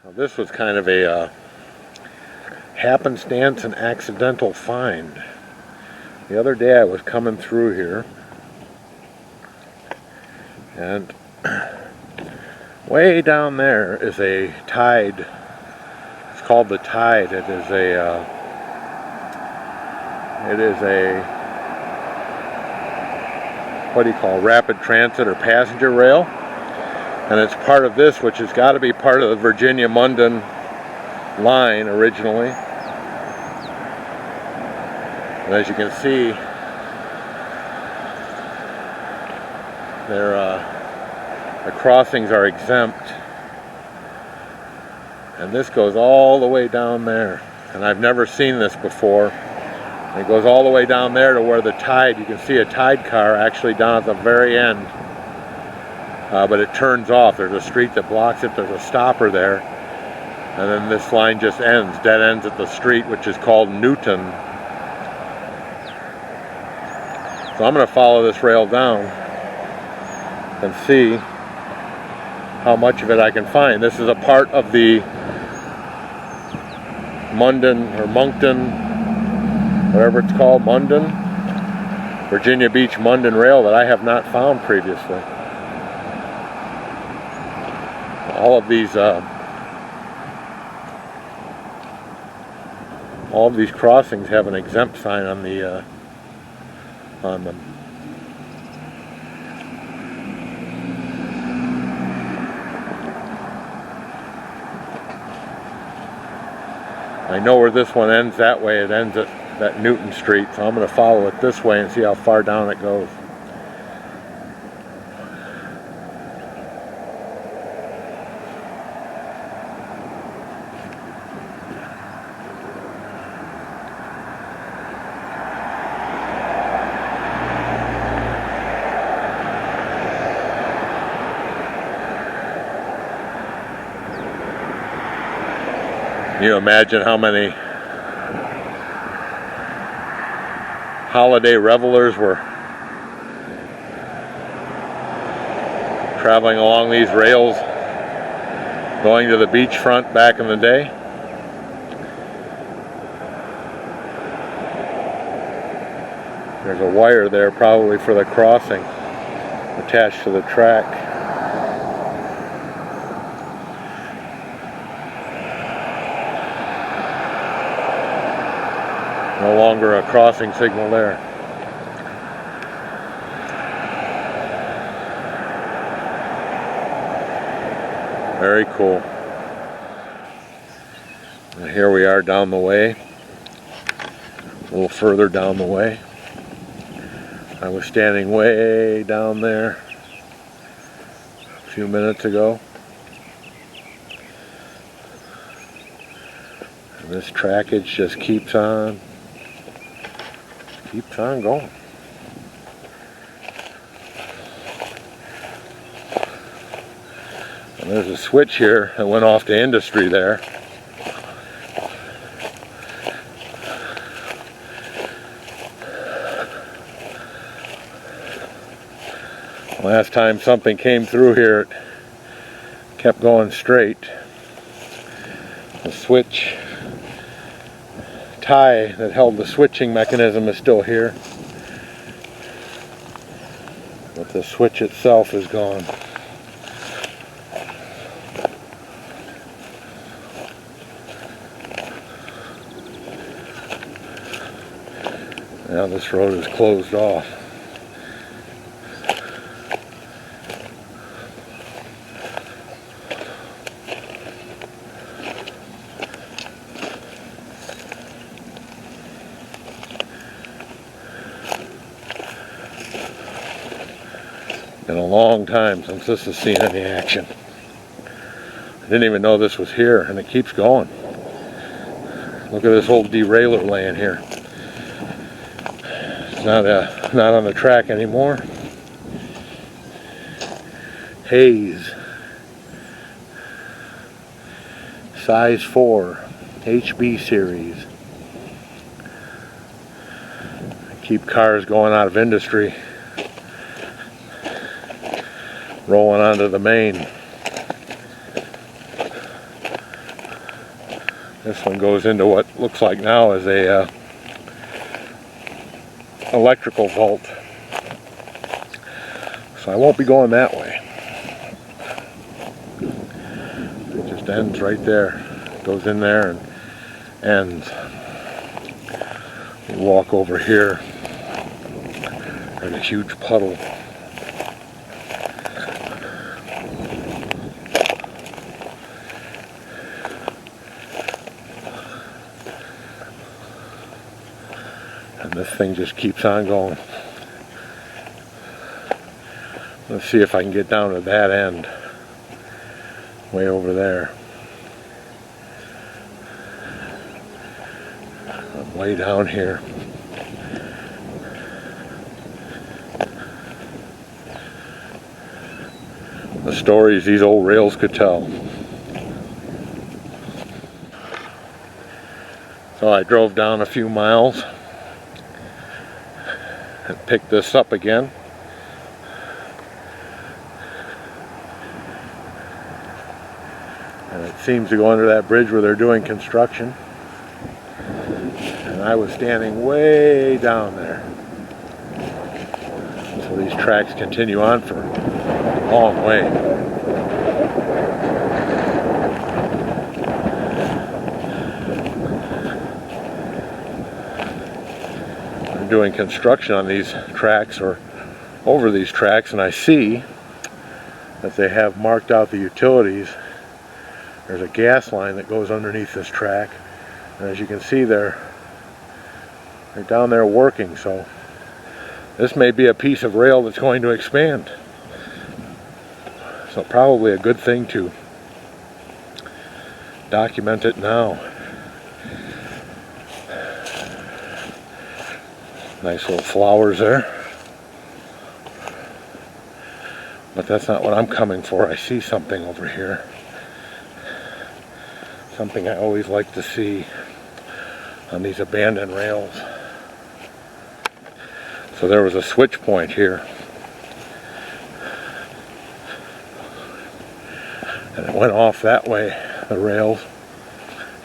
Now, this was kind of a happenstance and accidental find. The other day I was coming through here, and way down there is a tide. It's called the Tide. It is a what do you call, rapid transit or passenger rail, and it's part of this, which has got to be part of the Virginia Munden line originally. And as you can see, the crossings are exempt, and this goes all the way down there, and I've never seen this before. It goes all the way down there to where the tide, you can see a tide car actually down at the very end, but it turns off. There's a street that blocks it, there's a stopper there, and then this line just ends, dead ends at the street, which is called Newton. So I'm going to follow this rail down and see how much of it I can find. This is a part of the Munden or Moncton, whatever it's called, Munden, Virginia Beach Munden Rail, that I have not found previously. All of these crossings have an exempt sign on them. I know where this one ends that way. It ends at that Newton Street, so I'm going to follow it this way and see how far down it goes. Can you imagine how many holiday revelers were traveling along these rails, going to the beachfront back in the day? There's a wire there probably for the crossing attached to the track. No longer a crossing signal there. Very cool. And here we are down the way, a little further down the way. I was standing way down there a few minutes ago. And this trackage just keeps on going. And there's a switch here that went off to industry there. Last time something came through here, it kept going straight. The switch tie that held the switching mechanism is still here, but the switch itself is gone. Now this road is closed off. Been a long time since this has seen any action. I didn't even know this was here, and it keeps going. Look at this old derailleur laying here. It's not on the track anymore. Hayes, size 4, HB series. Keep cars going out of industry, rolling onto the main. This one goes into what looks like now is a electrical vault. So I won't be going that way. It just ends right there. Goes in there and ends. You walk over here. There's a huge puddle. And this thing just keeps on going. Let's see if I can get down to that end. Way over there. I'm way down here. The stories these old rails could tell. So I drove down a few miles and picked this up again. And it seems to go under that bridge where they're doing construction. And I was standing way down there. So these tracks continue on for a long way. They're doing construction on these tracks or over these tracks, and I see that they have marked out the utilities. There's a gas line that goes underneath this track, and as you can see they're down there working, so this may be a piece of rail that's going to expand. So probably a good thing to document it now. Nice little flowers there. But that's not what I'm coming for. I see something over here. Something I always like to see on these abandoned rails. So there was a switch point here. And it went off that way, the rails.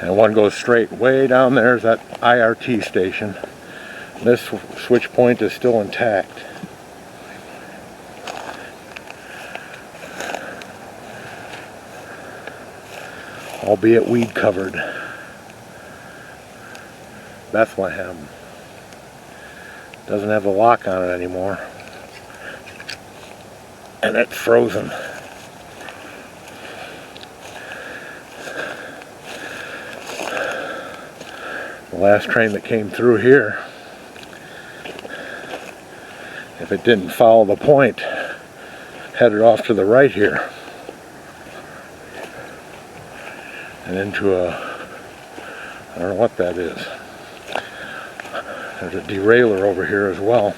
And one goes straight way down there is that IRT station. This switch point is still intact. Albeit weed covered. Bethlehem. Doesn't have the lock on it anymore. And it's frozen. The last train that came through here, if it didn't follow the point, headed off to the right here. And into a, I don't know what that is. There's a derailleur over here as well.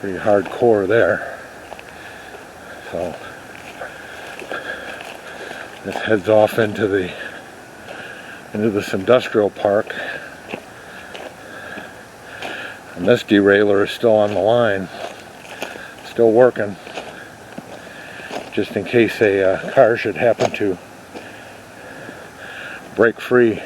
Pretty hardcore there. So this heads off into this industrial park. And this derailleur is still on the line, still working, just in case a car should happen to break free.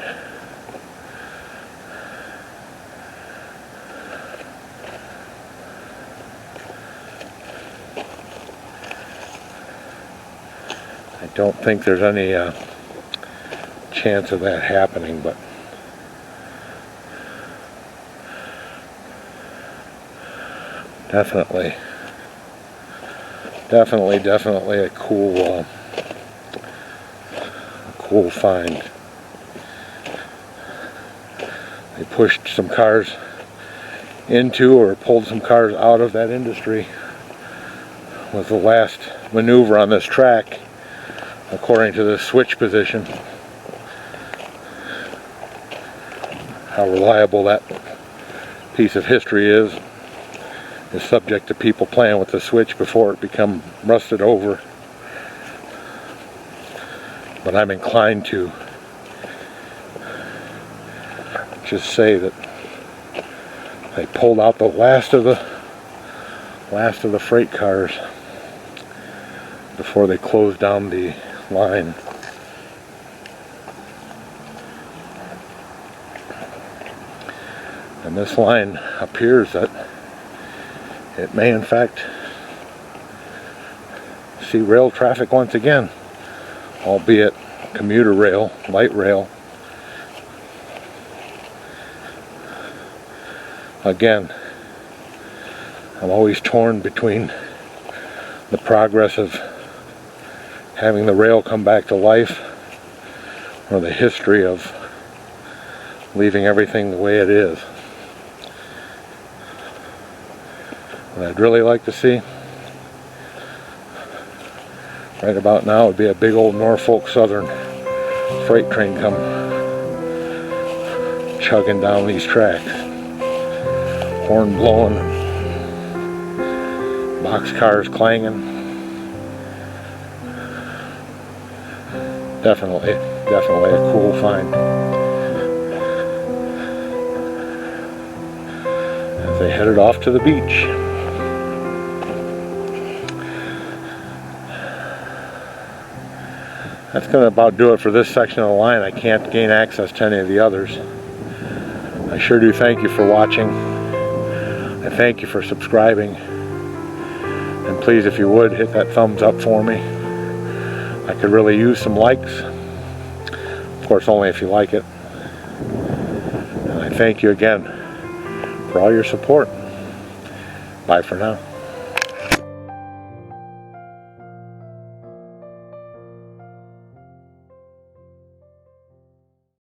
I don't think there's any chance of that happening, but definitely a cool find. They pushed some cars into or pulled some cars out of that industry. Was the last maneuver on this track, according to this switch position. How reliable that piece of history is subject to people playing with the switch before it become rusted over. But I'm inclined to just say that they pulled out the last of the freight cars before they closed down the line. And this line appears that it may in fact see rail traffic once again, albeit commuter rail, light rail. Again, I'm always torn between the progress of having the rail come back to life or the history of leaving everything the way it is. What I'd really like to see right about now would be a big old Norfolk Southern freight train come chugging down these tracks, horn blowing, boxcars clanging. Definitely a cool find. As they headed off to the beach. That's going to about do it for this section of the line. I can't gain access to any of the others. I sure do thank you for watching. I thank you for subscribing. And please, if you would, hit that thumbs up for me. I could really use some likes. Of course, only if you like it. And I thank you again for all your support. Bye for now.